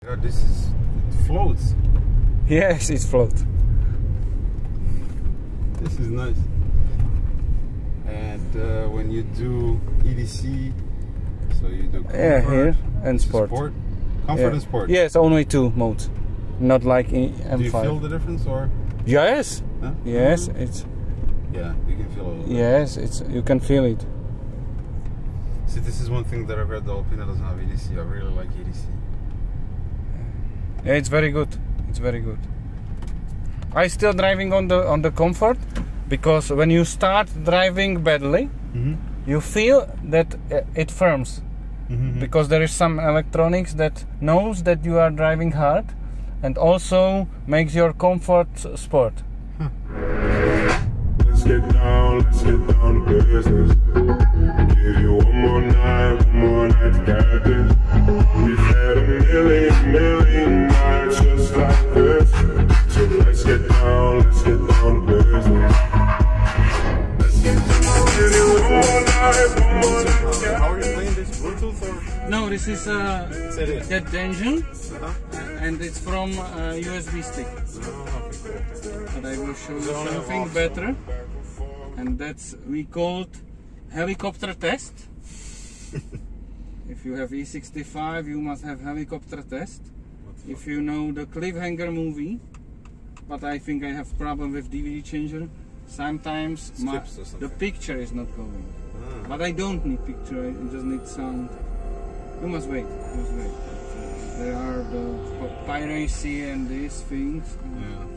Yeah, it floats. Yes, it floats. This is nice. And when you do EDC, so you do comfort, here and sport. Comfort and sport. Yes, only two modes, not like M5. Do you feel the difference or? Yes. Huh? Yes, it's. Yeah, you can feel it. Yes, it's. You can feel it. See, this is one thing that I read. The Alpina doesn't have EDC. I really like EDC. Yeah, it's very good. It's very good. I still driving on the comfort because when you start driving badly, you feel that it firms because there is some electronics that knows that you are driving hard and also makes your comfort sport. Let's get down to business. Give you one more night to get this. We've had a million nights just like this. So let's get down to business. Let's get down, give you one more night. How are you playing this? Bluetooth or? No, this is that engine, and it's from USB stick. But I will show you something better, and that's we called helicopter test. If you have E65, you must have helicopter test. If you know the Cliffhanger movie, but I think I have problem with DVD changer. Sometimes the picture is not going, but I don't need picture. I just need sound. You must wait. There are the piracy and these things. Yeah.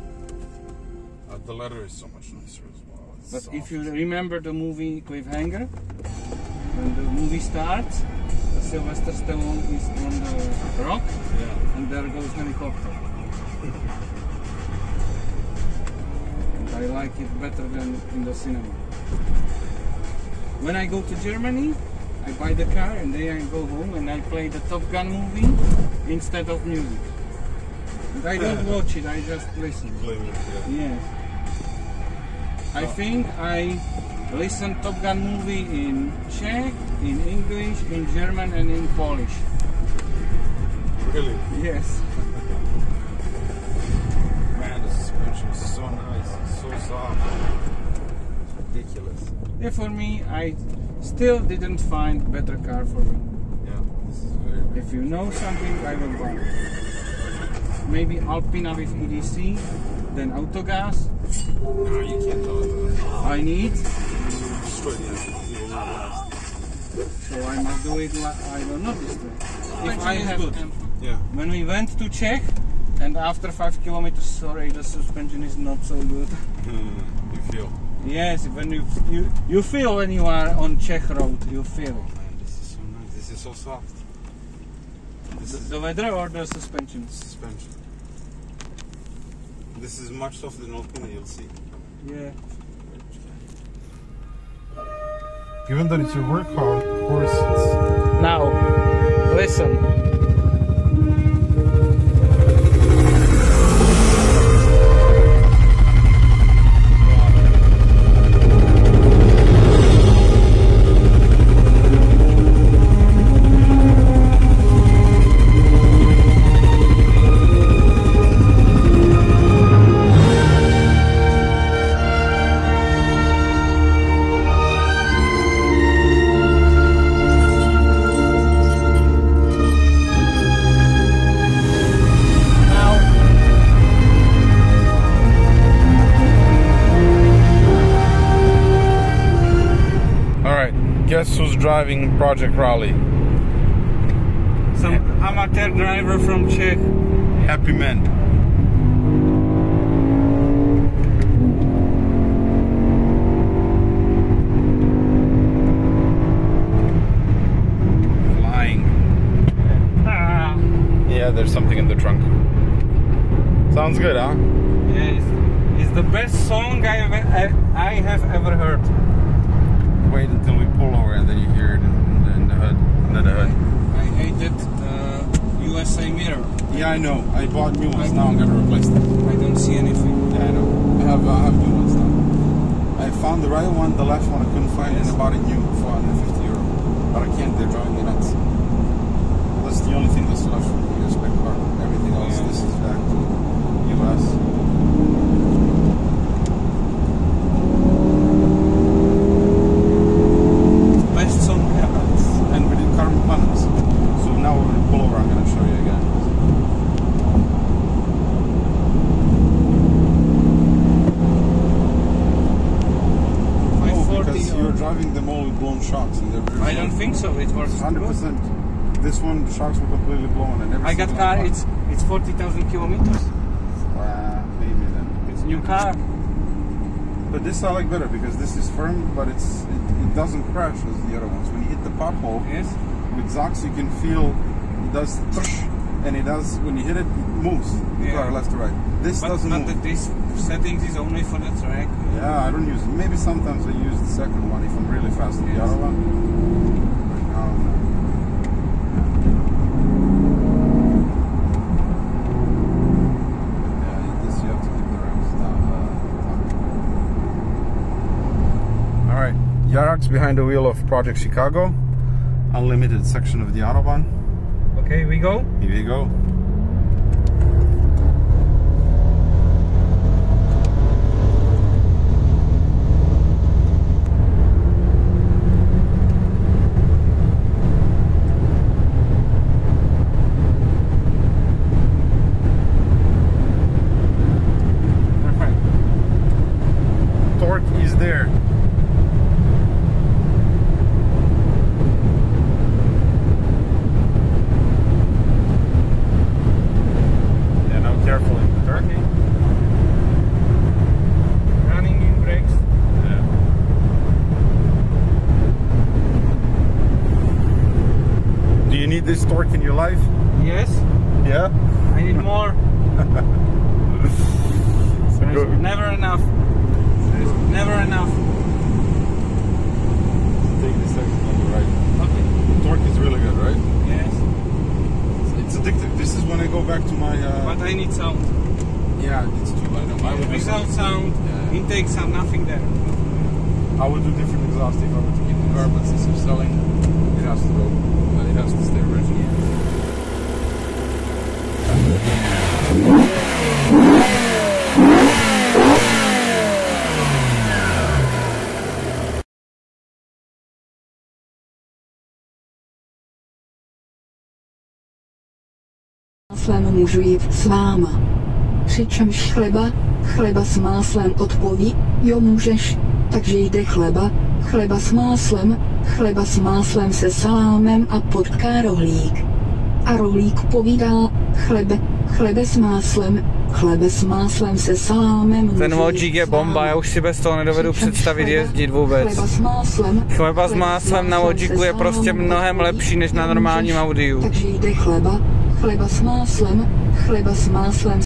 The letter is so much nicer as well. It's but soft. if you remember the movie Cliffhanger, when the movie starts, Sylvester Stallone is on the rock, and there goes helicopter. And I like it better than in the cinema. When I go to Germany, I buy the car and then I go home and I play the Top Gun movie instead of music. And I don't watch it, I just listen. Play with it, Yes. I think I listen Top Gun movie in Czech, in English, in German and in Polish. Really? Yes. Man, the suspension is so nice. It's so soft. It's ridiculous. Yeah, for me, I still didn't find better car for me. Yeah, this is very good. If you know something, I will buy it. Maybe Alpina with EDC, then Autogas. No, you can't tell it. I need. Destroy the engine. You will not last. So I must do it. I will not destroy. If I have. Yeah. When we went to Czech, and after 5 kilometers, sorry, the suspension is not so good. You feel. Yes, when you feel when you are on Czech road, you feel. Man, this is so nice. This is so soft. The weather or the suspension? Suspension. This is much softer than Alpina, you'll see. Yeah. Given that it's your workhorse, it's... Now, listen. who's driving Project Rally. Some amateur driver from Czech. Happy man. Flying. Yeah, there's something in the trunk. Sounds good, huh? Yeah, it's the best song I have ever heard. Wait until we pull over and then you hear it in the hood. Under the hood. I hated USA mirror. Yeah, I know. I bought new ones. Now I'm gonna replace them. I don't see anything. Yeah, I know. I have new ones now. I found the right one. The left one I couldn't find, and I bought it new for 150 euro. But I can't. They're driving me nuts. That's the only thing that's left from the US spec car. Everything else, this is back to US. Best song ever. And we did carbon panels. So now we're gonna pull over. I'm gonna show you again. Because you're driving them all with blown shocks, and they're. I don't think so. It works 100%. This one, the shocks were completely blown, and everything. I got car. It's 40,000 kilometers. Maybe then. It's a new car. But this I like better because this is firm, but it doesn't crash as the other ones. When you hit the pothole, Yes. with Zox you can feel it does tush, and it does when you hit it, it moves the car left to right. This doesn't move. This settings is only for the track. Yeah, I don't use it. Maybe sometimes I use the second one if I'm really fast in the other one. But now I'm not. Yeah, this you have to keep the ramps down. Alright, JaraX behind the wheel of Project Chicago. Unlimited section of the Autobahn. Okay, we go. Here we go. Perfect. Torque is there. Careful in the turkey. Running in brakes. Yeah. Do you need this torque in your life? Yes. Yeah? I need more. There's never enough. There's never enough. Take this section on the right. Okay. The torque is really good, right? Yes. It's addictive. This is when I go back to my... But I need sound. Yeah, it's too loud. I would do Without sound, Yeah. intake sound, nothing there. I would do different exhaust if I were to keep the car, but since I'm selling, it has to go. It has to stay original. Máslem můžu jít s váma. Přičemž chleba s máslem odpoví, jo můžeš, takže jde chleba s máslem se salámem a potká rohlík. A rohlík povídá, chlebe s máslem se salámem. Ten vodík je bomba, já už si bez toho nedovedu představit jezdit vůbec. Chleba s máslem na vodíku je prostě mnohem lepší než na normálním Audiu. Takže jde chleba s máslem